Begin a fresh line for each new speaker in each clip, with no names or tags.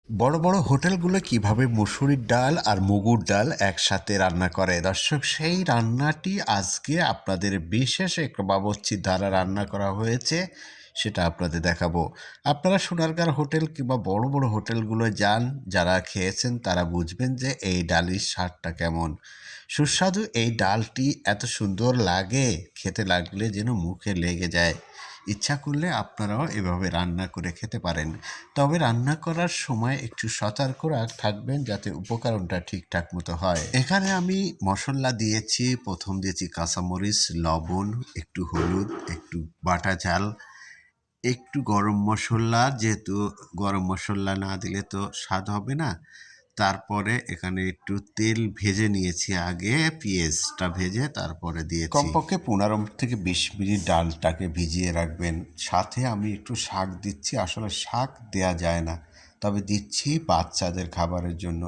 বড় বড় হোটেলগুলো কিভাবে মসুরির ডাল আর মুগুর ডাল একসাথে রান্না করে দর্শক, সেই রান্নাটি আজকে আপনাদের বিশেষ এক বাবুর্চির দ্বারা রান্না করা হয়েছে, সেটা আপনাদের দেখাবো। আপনারা সোনারগাঁর হোটেল কিংবা বড় বড় হোটেলগুলো যান, যারা খেয়েছেন তারা বুঝবেন যে এই ডালের স্বাদটা কেমন সুস্বাদু। এই ডালটি এত সুন্দর লাগে, খেতে লাগলে যেন মুখে লেগে যায়। ইচ্ছা করলে আপনারাও এভাবে রান্না করে খেতে পারেন, তবে রান্না করার সময় একটু সতর্ক থাকবেন যাতে উপকরণটা ঠিকঠাক মতো হয়। এখানে আমি মশলা দিয়েছি, প্রথম দিয়েছি কাঁচামরিচ, লবণ, একটু হলুদ, একটু বাটা ঝাল, একটু গরম মশলা, যেহেতু গরম মশলা না দিলে তো স্বাদ হবে না। তারপরে এখানে একটু তেল ভেজে নিয়েছি, আগে পেঁয়াজটা ভেজে তারপরে দিয়েছি। কমপক্ষে 15 থেকে 20 মিনিট ডালটাকে ভিজিয়ে রাখবেন। সাথে আমি একটু শাক দিচ্ছি, আসলে শাক দেয়া যায় না, তবে দিচ্ছি বাচ্চাদের খাবারের জন্য।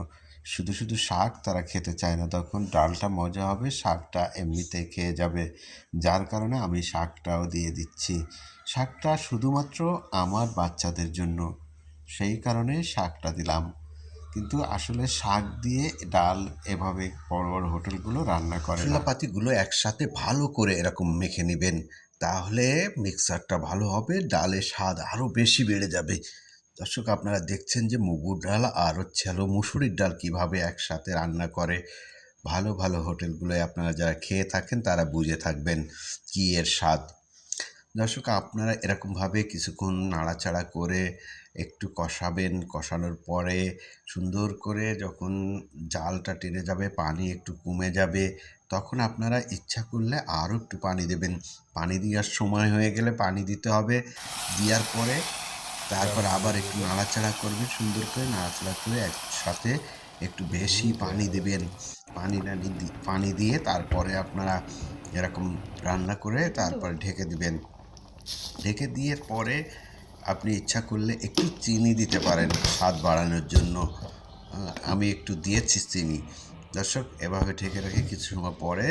শুধু শুধু শাক তারা খেতে চায় না, তখন ডালটা মজা হবে, শাকটা এমনিতে খেয়ে যাবে, যার কারণে আমি শাকটাও দিয়ে দিচ্ছি। শাকটা শুধুমাত্র আমার বাচ্চাদের জন্য, সেই কারণে শাকটা দিলাম। কিন্তু আসলে শাক দিয়ে ডাল এভাবে বড় বড় হোটেলগুলো রান্না করে না। মশলাপাতিগুলো একসাথে ভালো করে এরকম মেখে নেবেন, তাহলে মিক্সারটা ভালো হবে, ডালের স্বাদ আরও বেশি বেড়ে যাবে। দর্শক, আপনারা দেখছেন যে মুগুর ডাল আর হলো মুসুরির ডাল কিভাবে একসাথে রান্না করে। ভালো ভালো হোটেলগুলোয় আপনারা যারা খেয়ে থাকেন তারা বুঝে থাকবেন কি এর স্বাদ। দর্শক, আপনারা এরকমভাবে কিছুক্ষণ নাড়াচাড়া করে একটু কষাবেন। কষানোর পরে সুন্দর করে যখন জালটা টেনে যাবে, পানি একটু কমে যাবে, তখন আপনারা ইচ্ছা করলে আরও একটু পানি দেবেন। পানি দেওয়ার সময় হয়ে গেলে পানি দিতে হবে। দেওয়ার পরে তারপর আবার একটু নাড়াচাড়া করবেন, সুন্দর করে নাড়াচাড়া করে একসাথে একটু বেশি পানি দেবেন। পানি দিয়ে তারপরে আপনারা এরকম রান্না করে তারপরে ঢেকে দিবেন। ঢেকে দিয়ে পরে আপনি ইচ্ছা করলে একটু চিনি দিতে পারেন স্বাদ বাড়ানোর জন্য। আমি একটু দিয়েছি চিনি। দর্শক, এভাবে ঢেকে রেখে কিছু সময় পরে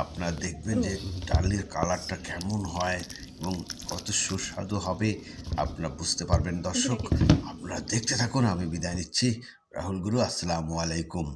আপনারা দেখবেন যে ডালের কালারটা কেমন হয় এবং কত সুস্বাদু হবে আপনারা বুঝতে পারবেন। দর্শক, আপনারা দেখতে থাকুন। আমি বিদায় নিচ্ছি। রাহুল গুরু, আসসালামু আলাইকুম।